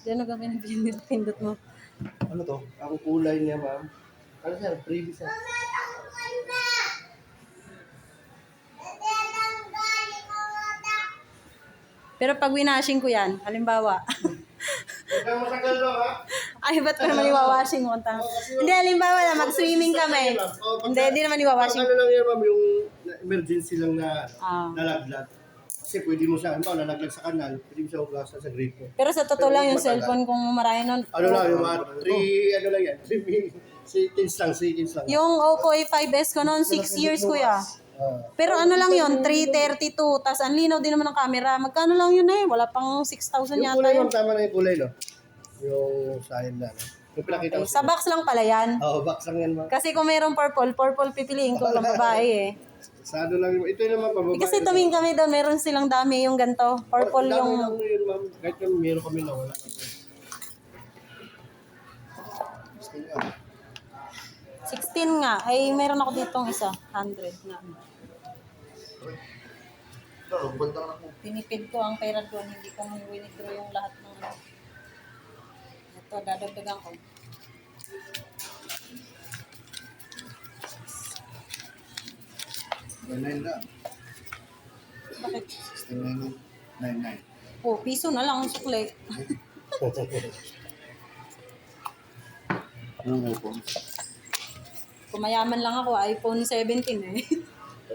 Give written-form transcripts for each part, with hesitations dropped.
Diyan na kami pindot mo. Ano to? Ang kulay niya, ma'am. Ano siya? Freebie siya. Pero pag winashing ko yan, halimbawa, Ikaw matagal ba, ha? ay, ba't ko naman iwawashing mo? Hindi, halimbawa na, mag-swimming kami. Hindi naman iwawashing. Ano lang yan, ma'am, yung emergency lang na Ah. nalaglag. Kasi pwede mo siya, ano, nalaglag sa kanal, pwede mo siya hugasan sa gripo. Pero sa totoo lang yung Matagal. cellphone kung marami nun. Ano lang, yung mga 3, ano lang yan, 3 seconds lang, seconds lang. Yung Oppo A5s ko noon, 6 years kuya. Pero ano lang yun, 332. Tapos ang linaw din naman ng camera. Magkano lang yun eh? Wala pang 6,000 Yung yata kulay, yun. ma'am, tama na yung kulay, no? Yung sign na, no? Yung pinakita ko Sa box lang pala yan. Oo, box lang yan, ma'am. Kasi kung mayroong purple pipiliin ko lang babae eh. Sa ano lang, ito yung naman, pababa. Kasi tumingin kami doon, meron silang dami yung ganito. Purple Dami yung... lang yun, ma'am. Kahit yung meron kami na, wala lang. 16 nga. Ay, meron ako ditong isa. 100 na. Tinipid ko ang pera doon. Hindi ko winidraw yung lahat ng ano. Ito, dadagdagan ko. Bakit? 69.99. Oh, piso na lang ang sukle. Anong iPhone? Kumayaman lang ako, iPhone 17 eh.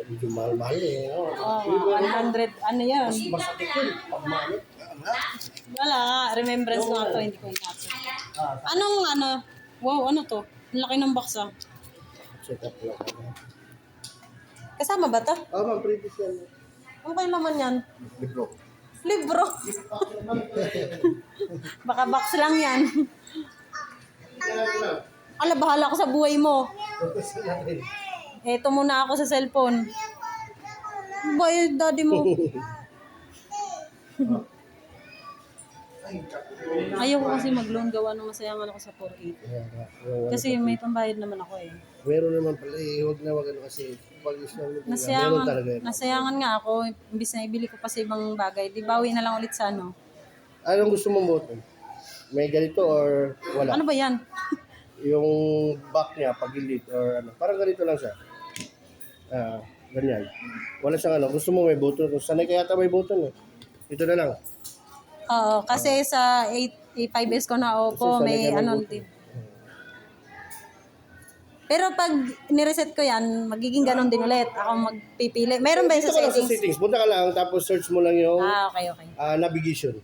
Medyo mahal-mahal eh. No? Oh, 100, ano yan? Masakit yun. Pagmahal. Wala nga, remembrance nga to, hindi ko inatso. Anong ano? Wow, ano to? Ang laki ng box ah. Check up lang. Kasama ba to? Ma'am, previous yan. Ano kayo naman yan? Libro. Libro. Baka box lang yan. Ala, bahala ko sa buhay mo. Eto muna ako sa cellphone. Bayad daddy mo. Ayoko kasi mag-loan, gawa ng masayangan ako sa 4.8. Kasi may pambayad naman ako eh. Meron naman pala eh. Huwag na wag ano kasi. Pag meron talaga yun. Nasayangan nga ako. Imbis na ibili ko pa sa ibang bagay. Di bawi na lang ulit sa ano. Anong gusto mong button? May ganito or wala? Ano ba yan? Yung back niya, pagilid or ano. Parang ganito lang siya. Ganyan. Wala siyang ano. Gusto mo may button. Kung sanay kaya may button eh. Ito na lang. Oo, kasi sa A5S ko na Oppo, Kasi may sanay ka ano may din. Pero pag nireset ko yan, magiging ganon din ulit. Ako magpipili. Meron ba yung Dito sa ka lang sa settings? settings. Punta ka lang tapos search mo lang yung Okay. navigation.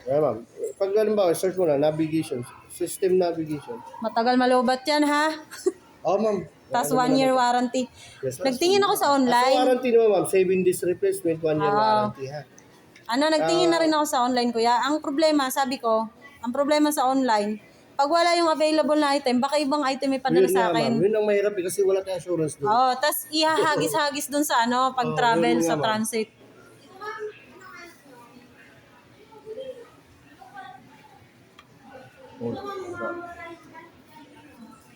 Ayan ma'am. Pag halimbawa, search mo lang navigation. System navigation. Matagal malubat yan ha. Oh ma'am. Tapos 1 year warranty. Yes, ma'am. Nagtingin ako sa Sa online. warranty naman ma'am, 7 days replacement, 1 year warranty ha. Nagtingin na rin ako sa online kuya. Ang problema, sabi ko, ang problema sa online, pag wala yung available na item, baka ibang item may padala Yun sa nga, ma'am. akin. Yun ang mahirap eh, kasi wala tayong assurance doon. Oo, tas ihahagis-hagis dun sa ano, pag travel yun nga, sa ma'am. transit.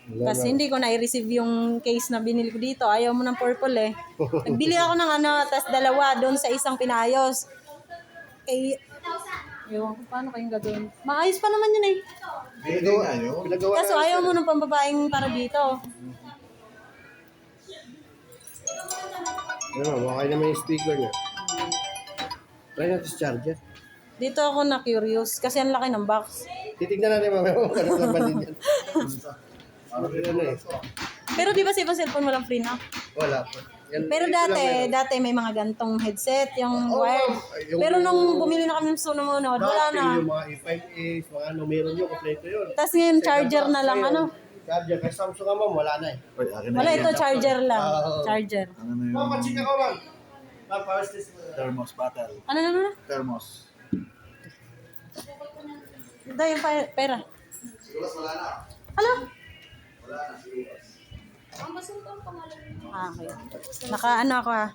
Kasi hindi ko na-receive yung case na binili ko dito. Ayaw mo ng purple eh. Nagbili ako ng ano, tas dalawa doon sa isang pinayos. Eh, ewan ko paano kayong gagawin. Maayos pa naman yun eh. Pinagawa Kaso ayaw mo ng pambabaeng para dito. Ano ma'am, okay naman yung speaker niya. Try natin sa charger. Dito ako na curious kasi ang laki ng box. Titignan natin mamaya kung ano naman din yan. Ano eh. Pero di ba sa ibang cellphone walang free na? Wala po. Yan, Pero ito lang meron. dati may mga gantong headset, yung Oo, wired. yung- Pero nung bumili na kami ng sumunod, wala Dati, na. yung mga A5As, mga ano, meron yun, kompleto yun. Tapos ngayon charger na lang, ano? Charger, kay Samsung nga ma'am, wala na eh. Wala, ito charger lang. Oo. Charger. Ma'am, patsika ko ma'am. Ma'am, power test mo. Thermos bottle. Ano na? Thermos. Ito yung pera. Siguras wala na. Ano? Wala na, siguras. Okay. Naka ano ako ha.